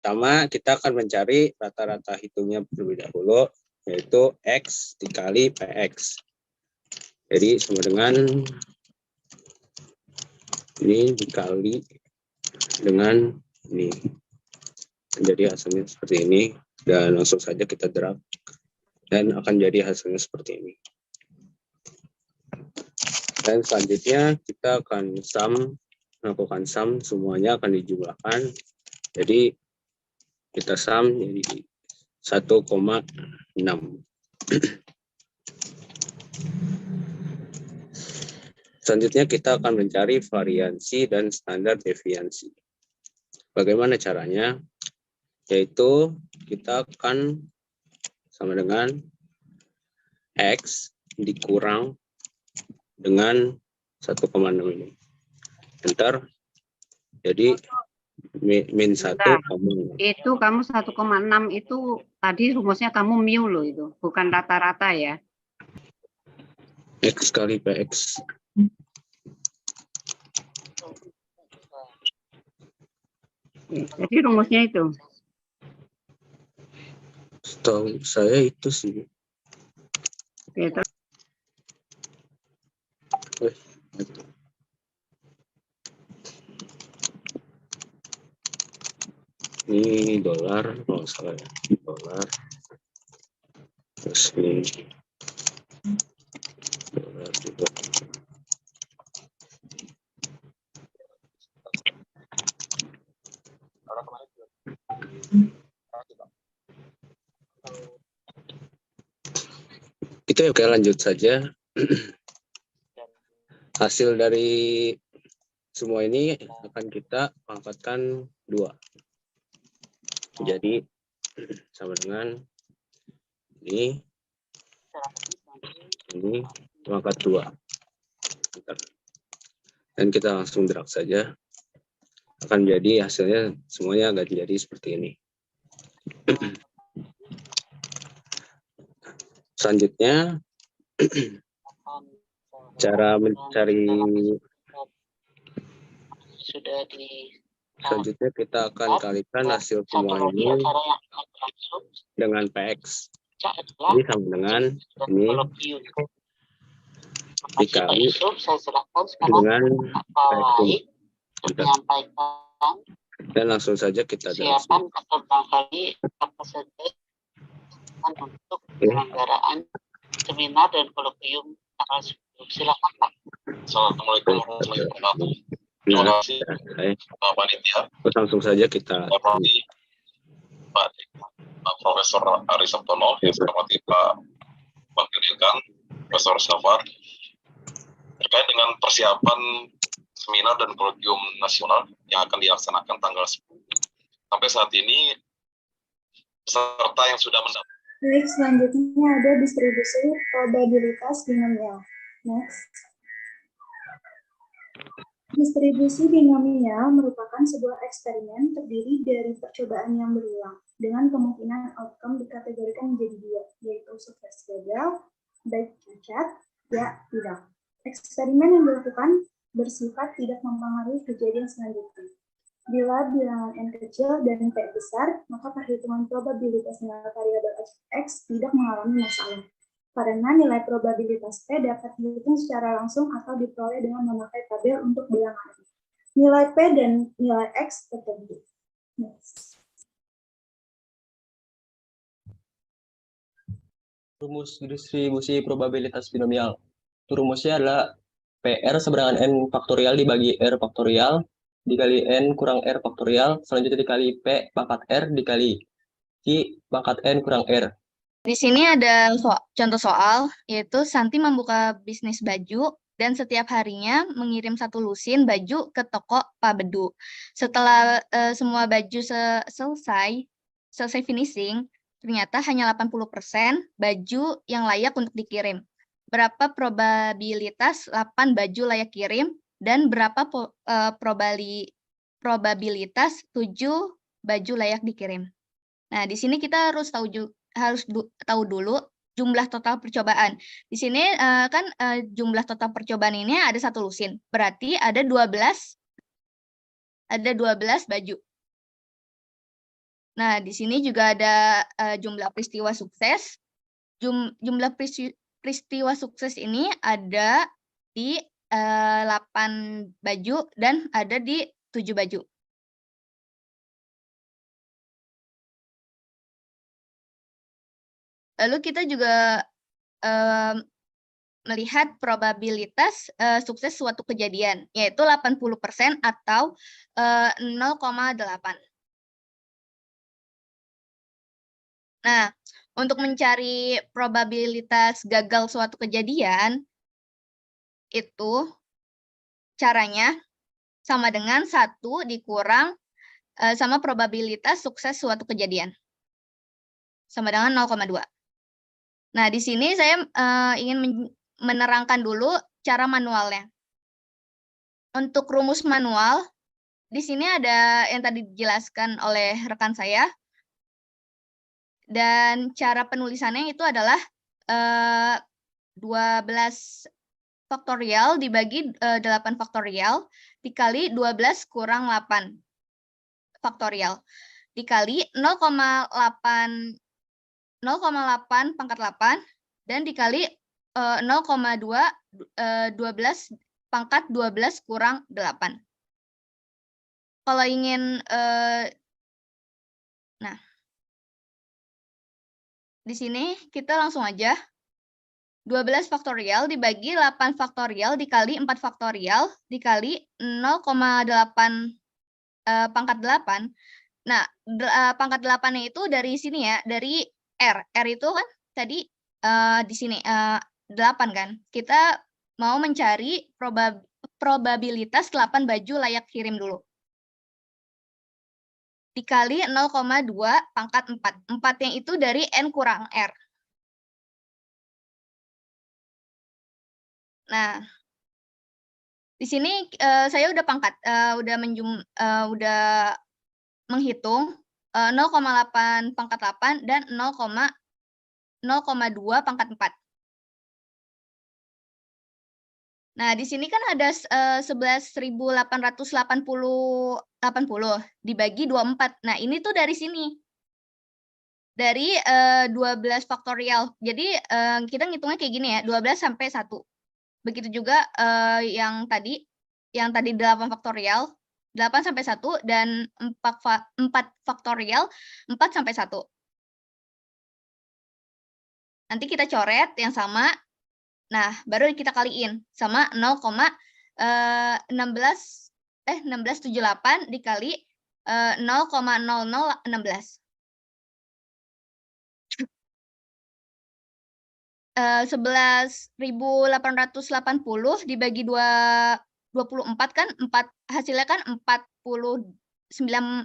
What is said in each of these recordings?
pertama kita akan mencari rata-rata hitungnya terlebih dahulu, yaitu X dikali PX. Jadi sama dengan ini dikali dengan ini. Jadi hasilnya seperti ini. Dan langsung saja kita drag. Dan akan jadi hasilnya seperti ini. Dan selanjutnya kita akan melakukan sum, semuanya akan dijumlahkan. Jadi kita sum jadi 1,6. Selanjutnya kita akan mencari variansi dan standar deviansi. Bagaimana caranya? Yaitu kita akan sama dengan X dikurang dengan 1,6 ini. Enter. Jadi min 1. Itu kamu 1,6 itu tadi rumusnya kamu mu loh itu, bukan rata-rata ya. X kali PX. Jadi rumusnya itu. Setahu saya itu sih. Oke, terus. Ini dolar, oh salah ya, dolar. Terus ini dolar juga. Itu ya, oke lanjut saja. Hasil dari semua ini akan kita pangkatkan 2. Jadi sama dengan ini pangkat 2. Dan kita langsung drag saja. Akan jadi hasilnya semuanya akan jadi seperti ini. Selanjutnya cara mencari selanjutnya kita akan kalikan hasil semua ini dengan PX. Jadi sama dengan ini dikali dengan PX. Dan langsung saja kita silakan kembali untuk penyelenggaraan seminar dan kolokvium tanggal 10. Silakan Pak. Assalamualaikum warahmatullahi wabarakatuh. Terima kasih Pak Panitia. Langsung saja kita Pak Profesor Ari Sabtono, yang saya hormati Pak Wakil Dekan, Profesor Safar, terkait dengan persiapan seminar dan kolokvium nasional yang akan dilaksanakan tanggal 10. Sampai saat ini peserta yang sudah mendaftar. Baik, selanjutnya ada distribusi probabilitas binomial. Next. Distribusi binomial merupakan sebuah eksperimen terdiri dari percobaan yang berulang dengan kemungkinan outcome dikategorikan menjadi 2, yaitu sukses gagal, baik cacat, ya tidak. Eksperimen yang dilakukan bersifat tidak mempengaruhi kejadian selanjutnya. Bila bilangan N kecil dan P besar, maka perhitungan probabilitas nilai variabel X tidak mengalami masalah. Karena nilai probabilitas P dapat dihitung secara langsung atau diperoleh dengan memakai tabel untuk bilangan. Nilai P dan nilai X tertentu. Next. Rumus distribusi probabilitas binomial. Rumusnya adalah PR seberangan N faktorial dibagi R faktorial dikali N kurang R faktorial, selanjutnya dikali P pangkat R dikali Q pangkat N kurang R. Di sini ada contoh soal, yaitu Santi membuka bisnis baju dan setiap harinya mengirim 1 lusin baju ke toko Pak Bedu. Setelah semua baju selesai finishing, ternyata hanya 80% baju yang layak untuk dikirim. Berapa probabilitas 8 baju layak kirim dan berapa probabilitas 7 baju layak dikirim. Nah, di sini kita harus tahu dulu jumlah total percobaan. Di sini jumlah total percobaan ini ada 1 lusin. Berarti ada 12 baju. Nah, di sini juga ada jumlah peristiwa sukses. Jumlah peristiwa sukses ini ada di 8 baju dan ada di 7 baju. Lalu kita juga melihat probabilitas sukses suatu kejadian, yaitu 80% atau 0,8. Nah, untuk mencari probabilitas gagal suatu kejadian, itu caranya sama dengan 1 dikurang sama probabilitas sukses suatu kejadian. Sama dengan 0,2. Nah, di sini saya ingin menerangkan dulu cara manualnya. Untuk rumus manual, di sini ada yang tadi dijelaskan oleh rekan saya. Dan cara penulisannya itu adalah 12 faktorial dibagi 8 faktorial dikali 12 kurang 8 faktorial dikali 0,8 pangkat 8 dan dikali 0,2 12 pangkat 12 kurang 8. Kalau ingin nah, di sini kita langsung aja 12 faktorial dibagi 8 faktorial dikali 4 faktorial dikali 0,8 pangkat 8. Nah, pangkat 8-nya itu dari sini ya, dari R. R itu kan tadi di sini 8 kan. Kita mau mencari probabilitas 8 baju layak kirim dulu. Dikali 0,2 pangkat 4. 4-nya itu dari N kurang R. Nah, di sini saya udah pangkat, udah menghitung 0,8 pangkat 8 dan 0,2 pangkat 4. Nah, di sini kan ada 11.880 dibagi 24. Nah, ini tuh dari sini. Dari 12 faktorial. Jadi kita ngitungnya kayak gini ya, 12 sampai 1. Begitu juga yang tadi 8 faktorial, 8 sampai 1 dan 4 faktorial 4 sampai 1. Nanti kita coret yang sama. Nah, baru kita kaliin sama 1678 dikali 0,0016. 11.880 dibagi 24 kan 4 hasilnya kan 495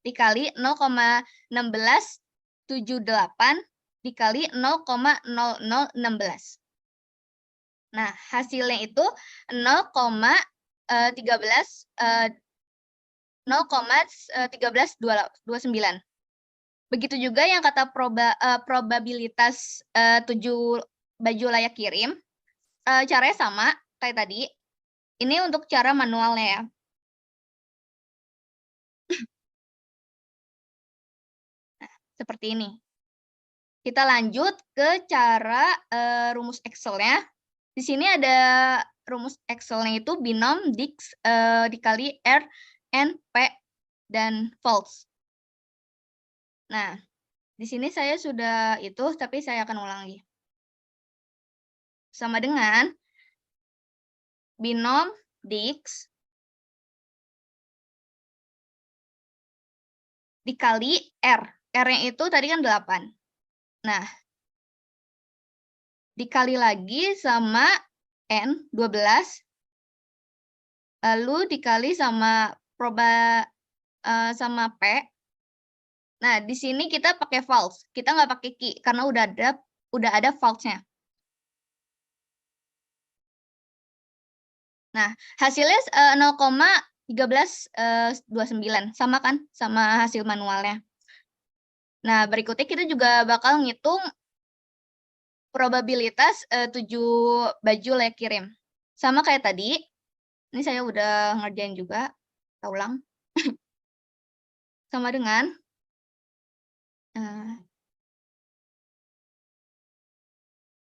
dikali 0,1678 dikali 0,0016. Nah, hasilnya itu 0,1329. Begitu juga yang kata probabilitas 7 baju layak kirim. Caranya sama kayak tadi. Ini untuk cara manualnya ya. Nah, seperti ini. Kita lanjut ke cara rumus Excel-nya. Di sini ada rumus Excel-nya itu binom Dix dikali R, N, P, dan false. Nah, di sini saya sudah itu, tapi saya akan ulang lagi. Sama dengan binom Dix dikali R. R-nya itu tadi kan 8. Nah, dikali lagi sama N, 12. Lalu dikali sama sama P. Nah, di sini kita pakai false. Kita nggak pakai key karena udah ada false-nya. Nah, hasilnya 0,1329. Sama kan? Sama hasil manualnya. Nah, berikutnya kita juga bakal ngitung probabilitas 7 baju layak kirim. Sama kayak tadi. Ini saya udah ngerjain juga. Kita ulang. sama dengan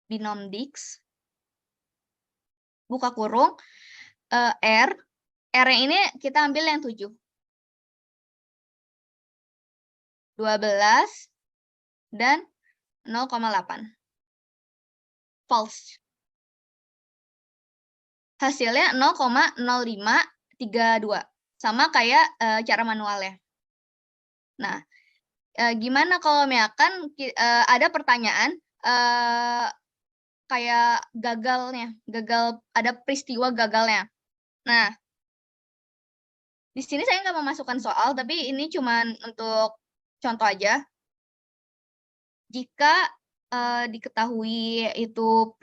binom Dix, buka kurung, R yang ini kita ambil yang 7. 12 dan 0,8. False. Hasilnya 0,0532. Sama kayak cara manualnya. Nah, gimana kalau misalkan ada pertanyaan kayak gagal, ada peristiwa gagalnya. Nah, di sini saya nggak memasukkan soal, tapi ini cuman untuk contoh aja. Jika diketahui itu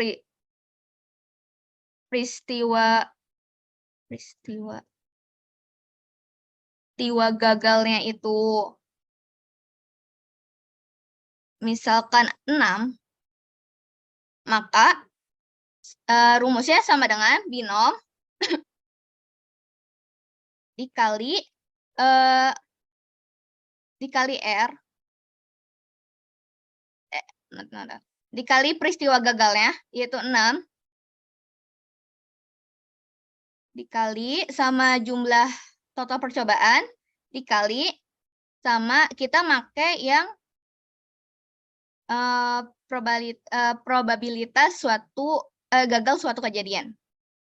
peristiwa gagalnya itu misalkan 6, maka rumusnya sama dengan binom dikali R dikali peristiwa gagalnya, yaitu 6 dikali sama jumlah total percobaan dikali sama kita pakai yang probabilitas gagal suatu kejadian.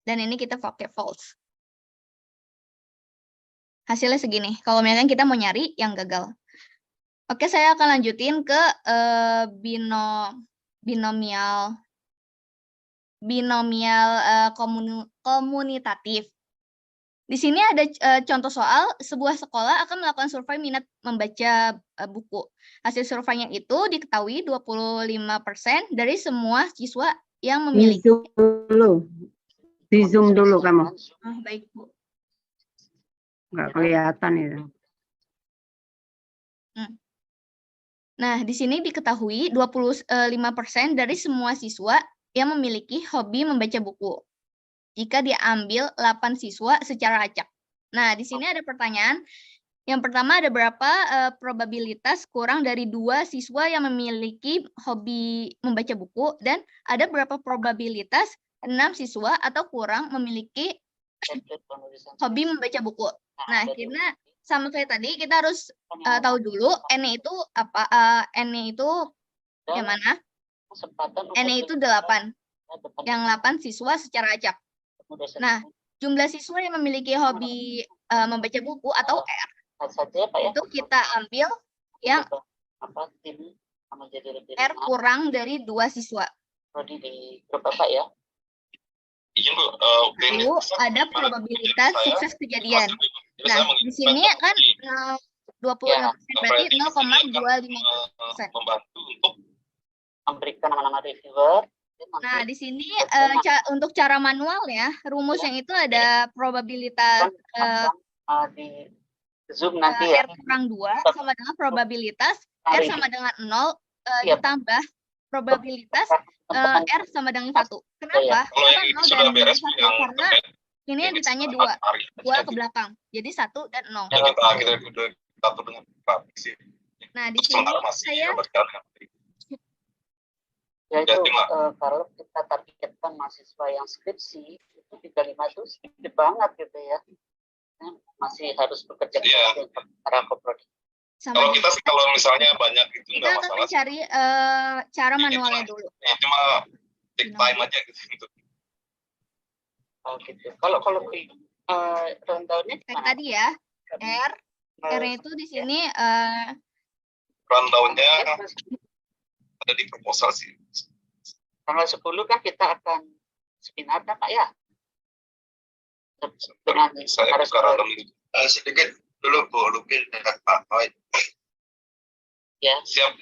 Dan ini kita pakai false. Hasilnya segini. Kalau misalkan kita mau nyari yang gagal. Oke, saya akan lanjutin ke binomial komunitatif. Di sini ada contoh soal, sebuah sekolah akan melakukan survei minat membaca buku. Hasil surveinya itu diketahui 25% dari semua siswa yang memiliki. Di Zoom dulu kamu. Oh, baik, Bu. Nggak kelihatan itu. Nah, di sini diketahui 25% dari semua siswa yang memiliki hobi membaca buku. Jika diambil 8 siswa secara acak. Nah, di sini ada pertanyaan. Yang pertama, ada berapa probabilitas kurang dari 2 siswa yang memiliki hobi membaca buku, dan ada berapa probabilitas 6 siswa atau kurang memiliki hobi membaca buku. Nah, kita sama kayak tadi, kita harus tahu dulu N-nya itu apa? N-nya itu yang mana? N-nya itu 8. Yang 8 siswa secara acak. Nah, jumlah siswa yang memiliki hobi membaca buku atau R, itu kita ambil yang R kurang dari 2 siswa. Di grup apa ya? Lalu ada probabilitas sukses kejadian. Nah, di sini kan 25% berarti 0,25%. Membantu untuk Memberikan nama-nama reviewer. Nah, di sini untuk cara manual ya, rumus yang itu ada probabilitas Di Zoom nanti ya. R kurang 2 sama dengan probabilitas R sama dengan 0 ditambah probabilitas R sama dengan 1. Kenapa? kalau yang itu sudah beres, yang Karena ini yang ditanya 2 ke belakang. Jadi 1 dan 0. kita atur dengan praksi. Nah, di sini saya Yaitu kalau kita targetkan mahasiswa yang skripsi itu 35 itu sedikit banget gitu ya. Masih harus bekerja secara kooperatif. Kalau kita sih kalau misalnya banyak itu kita nggak akan masalah. mencari cara manualnya dulu. Ya, cuma take time aja gitu. Oh gitu. Kalau rundownnya Kayak tadi ya, R itu di sini Rundownnya ada di proposal sih. tanggal 10 kan kita akan seminar kan Pak ya? Dengan Saya buka rundown itu. Sedikit dulu Bu Lupin dengan Pak Noid. Ya. Siap.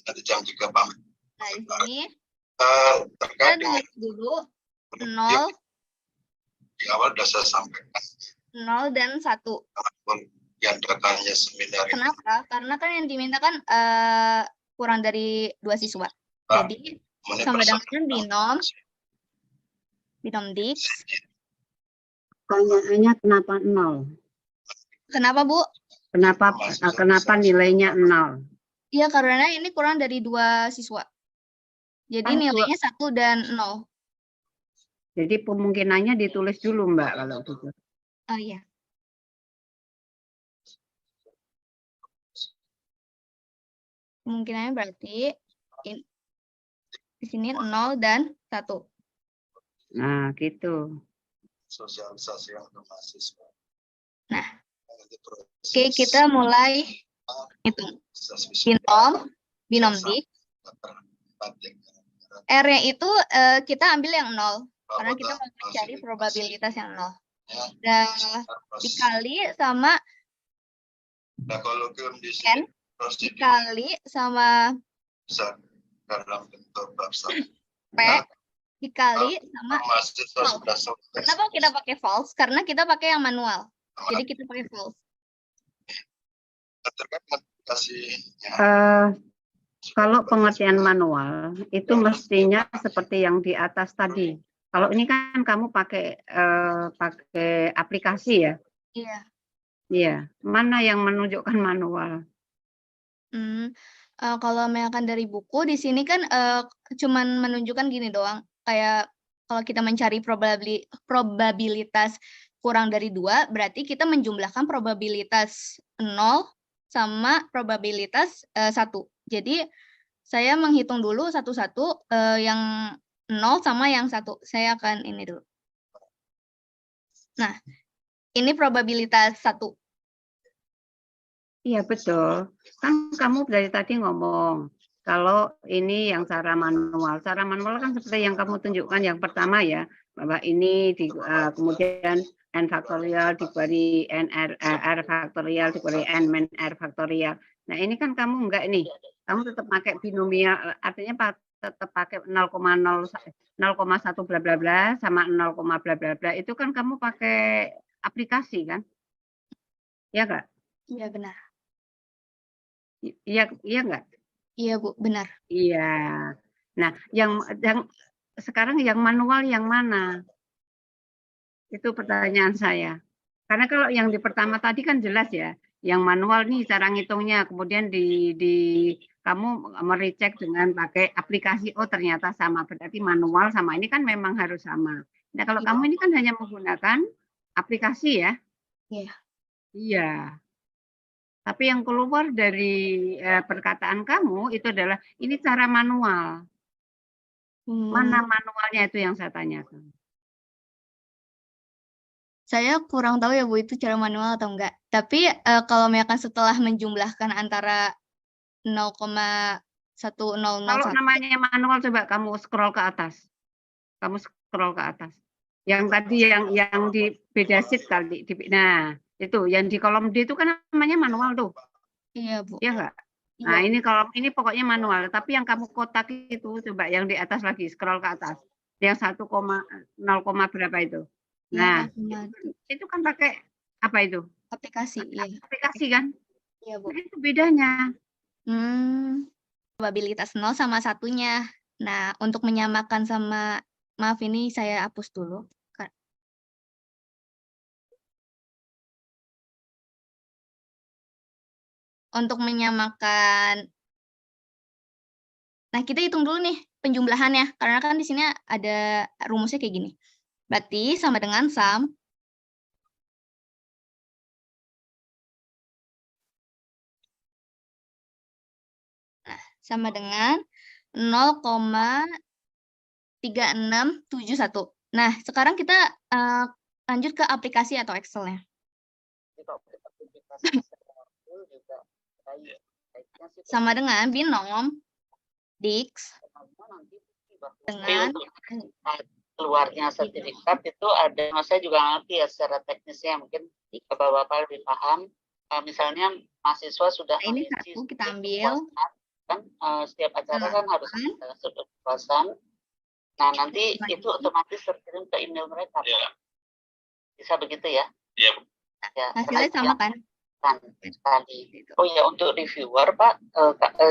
Ada jam 3 Pak. nah di sini Terkait kita dengan nulis dulu 0, di awal sudah saya sampaikan 0 dan 1. yang datanya seminar ini. Kenapa? Karena kan yang diminta kan kurang dari 2 siswa. Jadi sama dengan binom Dix. Pertanyaannya kenapa 0? Kenapa, Bu? Kenapa nilainya 0? Iya, karena ini kurang dari 2 siswa. Jadi Kan nilainya 1 dan 0. Jadi kemungkinannya ditulis dulu, Mbak, kalau gitu. Oh iya. Kemungkinannya berarti di sini 0 dan 1. Nah, gitu. Sosialisasi untuk mahasiswa. Nah, oke, kita mulai hitung. Binom dik. R-nya itu kita ambil yang 0. Karena kita mau mencari probabilitas yang 0. Dan dikali sama N dikali sama dalam bentuk P dikali sama false. Kenapa kita pakai false? Karena kita pakai yang manual. Jadi kita pakai false. Kalau pengertian manual itu mestinya seperti yang di atas tadi. Kalau ini kan kamu pakai aplikasi ya? Iya. Iya. Mana yang menunjukkan manual? Kalau misalkan dari buku di sini kan cuman menunjukkan gini doang. Kayak kalau kita mencari probabilitas kurang dari 2, berarti kita menjumlahkan probabilitas 0 sama probabilitas 1. Jadi saya menghitung dulu satu-satu yang 0 sama yang 1. Saya akan ini dulu. Nah, ini probabilitas 1. Iya, betul. Kan kamu dari tadi ngomong, kalau ini yang cara manual. Cara manual kan seperti yang kamu tunjukkan yang pertama ya, bahwa ini kemudian n faktorial diberi n r faktorial diberi n min r faktorial. Nah, ini kan kamu enggak nih. Kamu tetap pakai binomial, artinya tetap pakai 0,1 bla bla bla sama 0, bla bla bla. Itu kan kamu pakai aplikasi kan? Ya enggak? Iya, benar. Iya enggak? Iya, Bu, benar. Iya. Nah, yang sekarang yang manual yang mana? Itu pertanyaan saya. Karena kalau yang di pertama tadi kan jelas ya, yang manual nih cara ngitungnya, kemudian kamu merecek dengan pakai aplikasi, oh ternyata sama, berarti manual sama ini kan memang harus sama. Nah, kalau kamu ini kan hanya menggunakan aplikasi ya? Iya. Iya. Tapi yang keluar dari perkataan kamu itu adalah ini cara manual. Mana manualnya itu yang saya tanyakan. Saya kurang tahu ya Bu itu cara manual atau enggak. Tapi kalau misalkan setelah menjumlahkan antara 0,1001. Kalau namanya manual coba kamu scroll ke atas. Kamu scroll ke atas. Yang tadi yang di beda sheet kali. Nah, itu yang di kolom D itu kan namanya manual tuh. Iya, Bu. Iya enggak? Nah, ini kolom ini pokoknya manual, tapi yang kamu kotak itu coba yang di atas lagi scroll ke atas. Yang 1,0 berapa itu? Nah, itu kan pakai apa itu? Aplikasi, iya. Aplikasi kan? Iya, Bu. Nah, itu bedanya. Probabilitas 0 sama satunya. Nah, untuk menyamakan sama, maaf ini saya hapus dulu. Untuk menyamakan, nah kita hitung dulu nih penjumlahannya, karena kan di sini ada rumusnya kayak gini. Berarti sama dengan sum sama dengan 0,3671. Nah, sekarang kita lanjut ke aplikasi atau Excel-nya. Sama dengan binom Dix dengan keluarnya sertifikat itu ada, saya juga ngerti ya secara teknisnya, mungkin Bapak-Bapak lebih paham. Misalnya mahasiswa sudah ini satu kita ambil. Kan setiap acara kan harus ada surat kepuasan. Nah, nanti itu otomatis terkirim ke email mereka. Ya. Bisa begitu ya? Iya. Ya, hasilnya sama kan? Tadi. Oh ya, untuk reviewer Pak,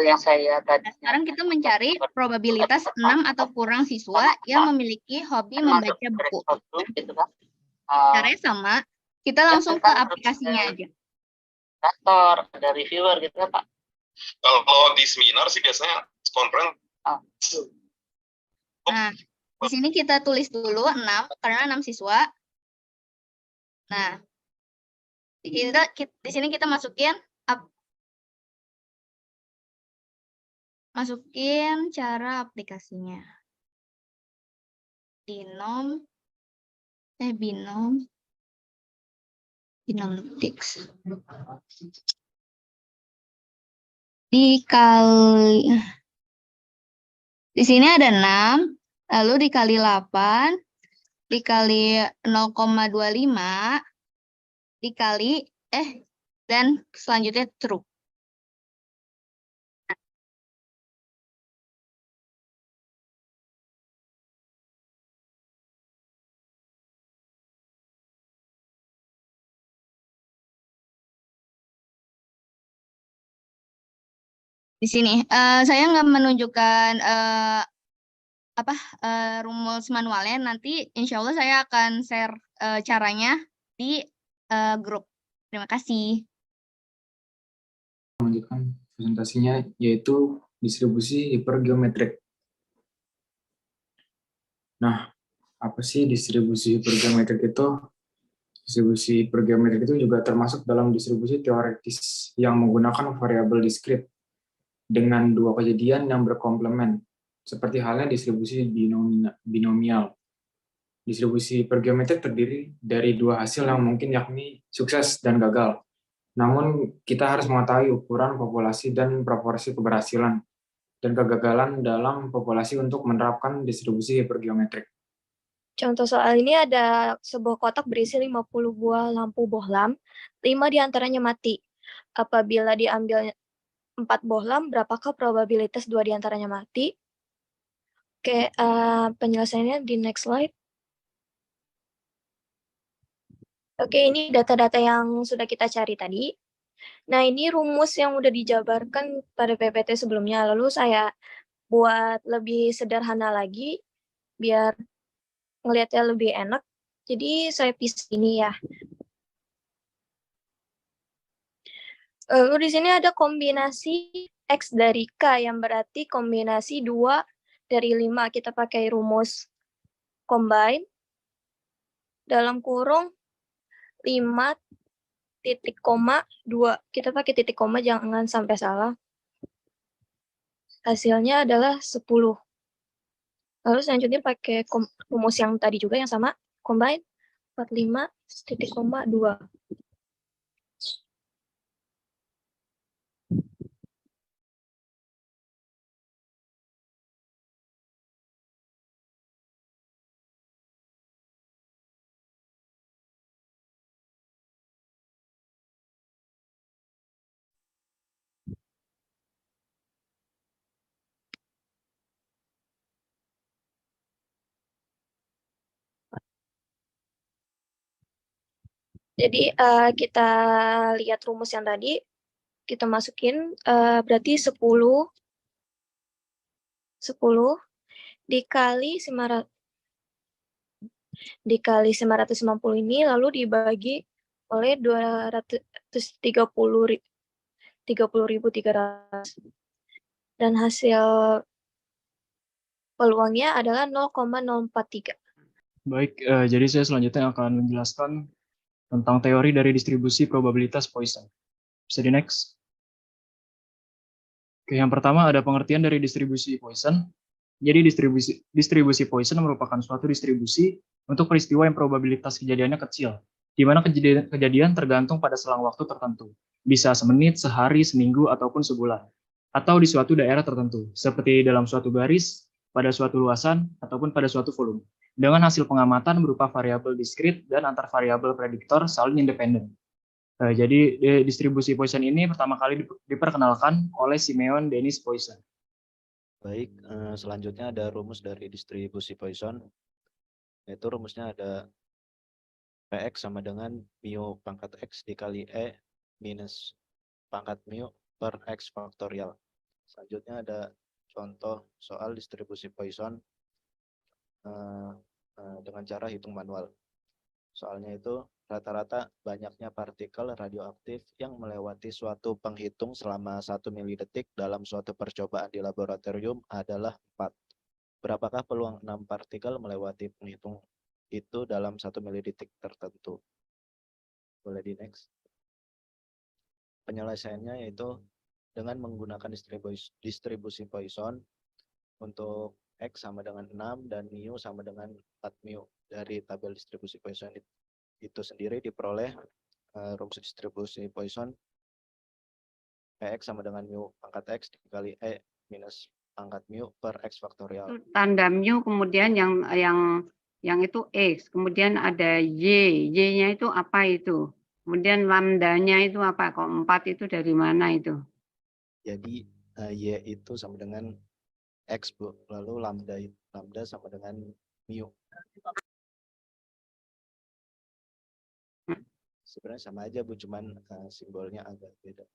yang saya tadi. Nah, sekarang kita mencari probabilitas 6 atau kurang siswa yang memiliki hobi membaca buku. Gitu, kan? Caranya sama, kita langsung ke aplikasinya aja. moderator, ada reviewer gitu kan Pak? Kalau di seminar sih biasanya conference. Nah, di sini kita tulis dulu 6 karena 6 siswa. Nah, di sini kita masukin cara aplikasinya. Binomtics. Di sini ada 6, lalu dikali 8, dikali 0,25, dikali, dan selanjutnya true. Di sini saya nggak menunjukkan rumus manualnya. Nanti insya Allah saya akan share caranya di grup. Terima kasih. Melanjutkan presentasinya, yaitu distribusi hipergeometrik. Nah, apa sih distribusi hipergeometrik itu? Distribusi hipergeometrik itu juga termasuk dalam distribusi teoritis yang menggunakan variabel diskrit dengan dua kejadian yang berkomplement, seperti halnya distribusi binomial. Distribusi hipergeometrik terdiri dari dua hasil yang mungkin, yakni sukses dan gagal. Namun, kita harus mengetahui ukuran populasi dan proporsi keberhasilan dan kegagalan dalam populasi untuk menerapkan distribusi hipergeometrik. Contoh soal ini ada sebuah kotak berisi 50 buah lampu bohlam, 5 diantaranya mati. Apabila diambil 4 bohlam, berapakah probabilitas 2 diantaranya mati? Oke, penjelasannya di next slide. Oke, ini data-data yang sudah kita cari tadi. Nah, ini rumus yang udah dijabarkan pada PPT sebelumnya. Lalu saya buat lebih sederhana lagi, biar ngelihatnya lebih enak. Jadi saya pisah ini ya. Lalu di sini ada kombinasi X dari K, yang berarti kombinasi 2 dari 5. Kita pakai rumus combine. Dalam kurung 5 titik koma 2. Kita pakai titik koma, jangan sampai salah. Hasilnya adalah 10. Lalu selanjutnya pakai rumus yang tadi juga yang sama, combine 45 titik koma 2. Jadi kita lihat rumus yang tadi, kita masukin berarti 10 dikali 950 ini, lalu dibagi oleh 230.300. Dan hasil peluangnya adalah 0,043. Baik, jadi saya selanjutnya akan menjelaskan tentang teori dari distribusi probabilitas Poisson. Bisa di next. Oke, yang pertama ada pengertian dari distribusi Poisson. Jadi distribusi Poisson merupakan suatu distribusi untuk peristiwa yang probabilitas kejadiannya kecil, di mana kejadian tergantung pada selang waktu tertentu, bisa semenit, sehari, seminggu, ataupun sebulan, atau di suatu daerah tertentu, seperti dalam suatu garis, pada suatu luasan, ataupun pada suatu volume, dengan hasil pengamatan berupa variabel diskrit dan antar variabel prediktor saling independen. Jadi distribusi Poisson ini pertama kali diperkenalkan oleh Simeon Dennis Poisson. Baik, selanjutnya ada rumus dari distribusi Poisson, yaitu rumusnya ada Px sama dengan mu pangkat X dikali E minus pangkat mu per X faktorial. Selanjutnya ada contoh soal distribusi Poisson dengan cara hitung manual. Soalnya itu rata-rata banyaknya partikel radioaktif yang melewati suatu penghitung selama 1 milidetik dalam suatu percobaan di laboratorium adalah 4. Berapakah peluang 6 partikel melewati penghitung itu dalam 1 milidetik tertentu? Boleh di next. Penyelesaiannya yaitu dengan menggunakan distribusi Poisson untuk X sama dengan 6 dan mu sama dengan 4 mu. Dari tabel distribusi Poisson itu sendiri diperoleh rumus distribusi Poisson Px sama dengan mu pangkat X dikali E minus pangkat mu per X faktorial. Tanda mu kemudian yang itu X, kemudian ada Y, Y-nya itu apa itu? Kemudian lambdanya itu apa? Kok 4 itu dari mana itu? Jadi Y itu sama dengan X, Bu. Lalu lambda sama dengan mu. Sebenarnya sama aja, Bu, cuman simbolnya agak beda.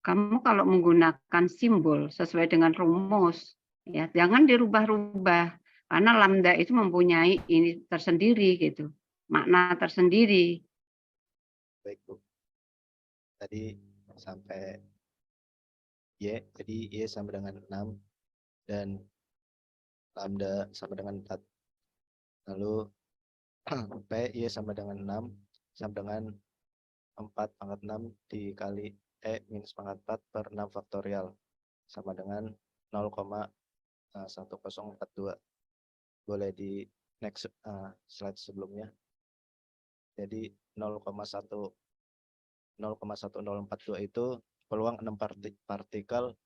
Kamu kalau menggunakan simbol sesuai dengan rumus, ya jangan dirubah-rubah. Karena lambda itu mempunyai ini tersendiri gitu, makna tersendiri. Baik, Bu. Tadi sampai Y, jadi Y sama dengan 6 dan lambda sama dengan 4. Lalu P, Y sama dengan 6 sama dengan 4 pangkat 6 dikali E minus pangkat 4 per 6 faktorial sama dengan 0,1042. Boleh di next slide sebelumnya. Jadi 0,1042 itu peluang 6 partikel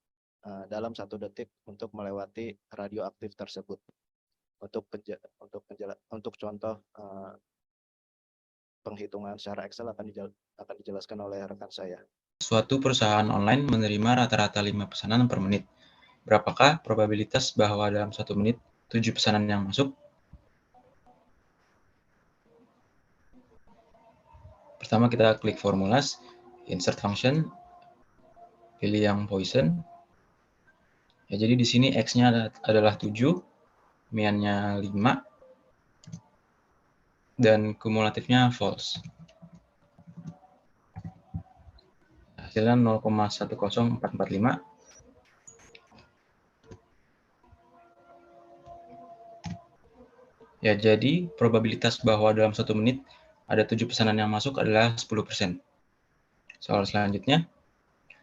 dalam 1 detik untuk melewati radioaktif tersebut. Untuk contoh penghitungan secara Excel akan dijelaskan oleh rekan saya. Suatu perusahaan online menerima rata-rata 5 pesanan per menit. Berapakah probabilitas bahwa dalam 1 menit 7 pesanan yang masuk? Pertama kita klik formulas, insert function, pilih yang Poisson. Ya, jadi di sini X-nya adalah 7, mean-nya 5, dan kumulatifnya false. Hasilnya 0,10445. Ya, jadi probabilitas bahwa dalam 1 menit ada 7 pesanan yang masuk adalah 10%. Soal selanjutnya,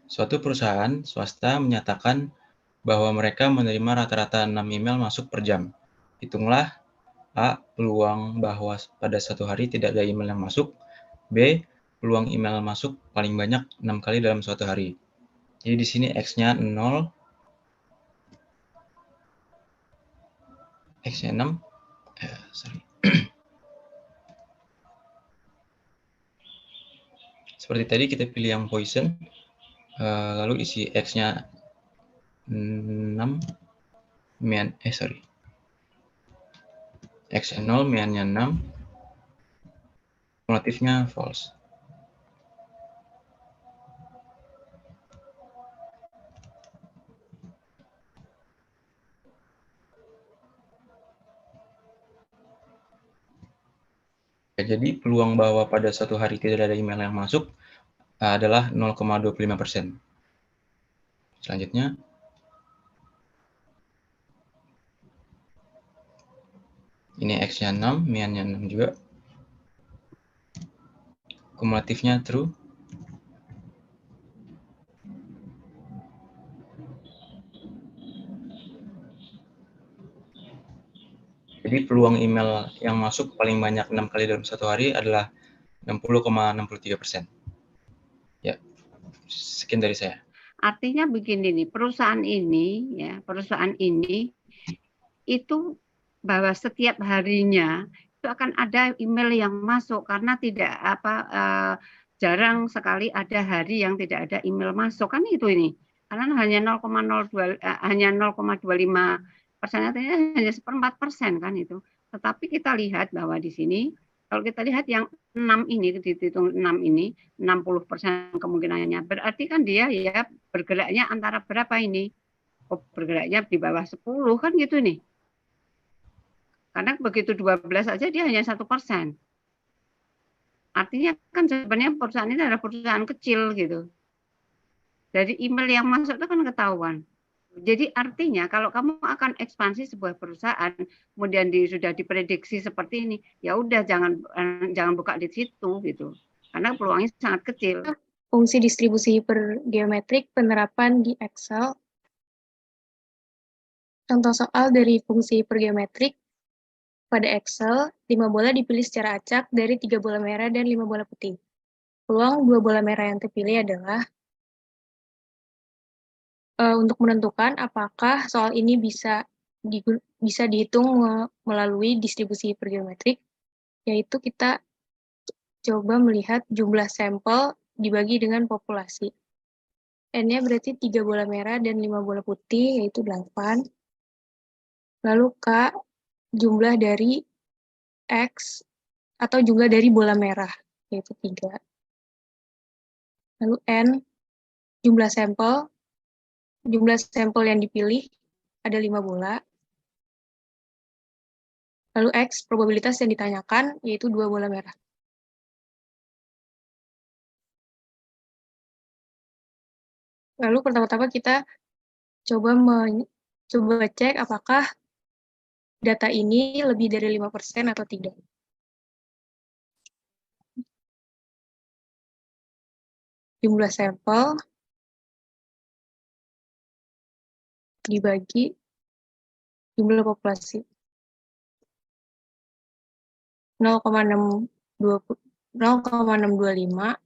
suatu perusahaan swasta menyatakan bahwa mereka menerima rata-rata 6 email masuk per jam. Hitunglah A. Peluang bahwa pada satu hari tidak ada email yang masuk. B. Peluang email masuk paling banyak 6 kali dalam suatu hari. Jadi di sini X-nya 0, X-nya 6, Seperti tadi kita pilih yang Poisson, lalu isi X-nya 6, X-nya 0, mean-nya 6, kumulatifnya false. Jadi peluang bahwa pada suatu hari tidak ada email yang masuk adalah 0,25%. Selanjutnya, ini X-nya 6, mean-nya 6 juga. Kumulatifnya true. Jadi peluang email yang masuk paling banyak 6 kali dalam satu hari adalah 60,63%. Ya, sekian dari saya. Artinya begini nih, perusahaan ini itu bahwa setiap harinya itu akan ada email yang masuk karena tidak jarang sekali ada hari yang tidak ada email masuk, kan itu ini. Karena hanya 0,25%, hanya 1/4% kan itu. Tetapi kita lihat bahwa di sini, kalau kita lihat yang 6 ini, dihitung 6 ini, 60% kemungkinannya. Berarti kan dia ya bergeraknya antara berapa ini? Oh, bergeraknya di bawah 10 kan gitu nih. Karena begitu 12 aja dia hanya 1%. Artinya kan sebenarnya perusahaan ini adalah perusahaan kecil gitu. Dari email yang masuk itu kan ketahuan. Jadi artinya kalau kamu akan ekspansi sebuah perusahaan, kemudian sudah diprediksi seperti ini, ya udah jangan buka di situ gitu. Karena peluangnya sangat kecil. Fungsi distribusi hipergeometrik penerapan di Excel. Contoh soal dari fungsi hipergeometrik pada Excel, 5 bola dipilih secara acak dari 3 bola merah dan 5 bola putih. Peluang 2 bola merah yang terpilih adalah untuk menentukan apakah soal ini bisa dihitung melalui distribusi hipergeometrik, yaitu kita coba melihat jumlah sampel dibagi dengan populasi. N-nya berarti 3 bola merah dan 5 bola putih, yaitu 8. Lalu K, jumlah dari X, atau jumlah dari bola merah, yaitu 3. Lalu N, jumlah sampel yang dipilih ada 5 bola. Lalu X, probabilitas yang ditanyakan, yaitu 2 bola merah. Lalu pertama-tama kita coba cek apakah data ini lebih dari 5% atau tidak. Jumlah sampel dibagi jumlah populasi. 0,625.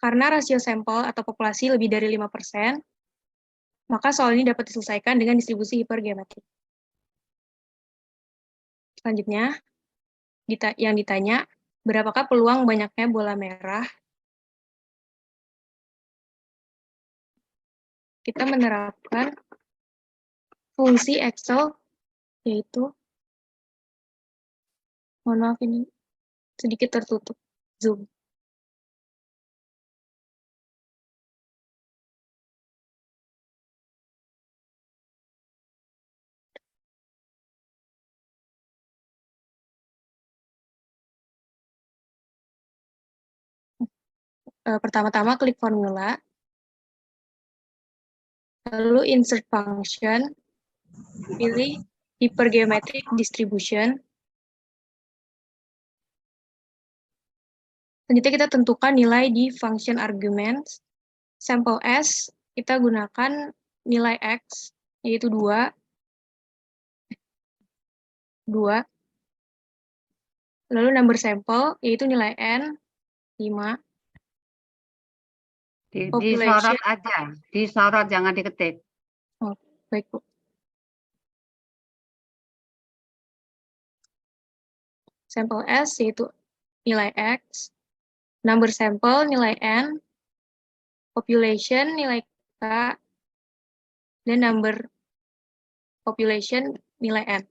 Karena rasio sampel atau populasi lebih dari 5%, maka soal ini dapat diselesaikan dengan distribusi hipergeometrik. Selanjutnya, yang ditanya, berapakah peluang banyaknya bola merah? Kita menerapkan fungsi Excel, yaitu, mohon maaf ini sedikit tertutup Zoom. Pertama-tama klik formula, lalu insert function, pilih hypergeometric distribution. Selanjutnya kita tentukan nilai di function arguments. Sampel S, kita gunakan nilai X, yaitu 2. Lalu number sampel, yaitu nilai N, 5. Disorot aja, disorot, jangan diketik. Oh, baik, Bu. Sampel S, yaitu nilai X. Number sampel, nilai N. Population, nilai K. Dan number population, nilai N.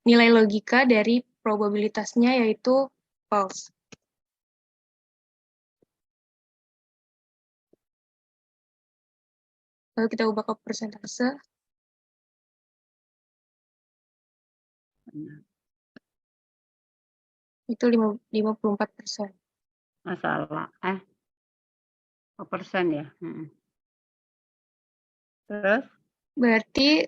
Nilai logika dari probabilitasnya yaitu false. Lalu kita ubah ke persentase. Itu 54%. Masalah. Persen ya. Terus? Berarti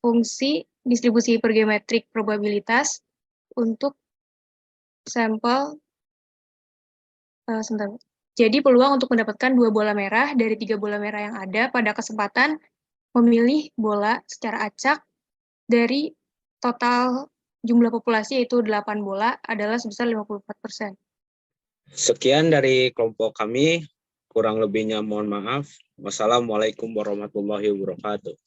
Fungsi distribusi hipergeometrik probabilitas untuk sampel. Jadi peluang untuk mendapatkan 2 bola merah dari 3 bola merah yang ada pada kesempatan memilih bola secara acak dari total jumlah populasi yaitu 8 bola adalah sebesar 54%. Sekian dari kelompok kami, kurang lebihnya mohon maaf. Wassalamualaikum warahmatullahi wabarakatuh.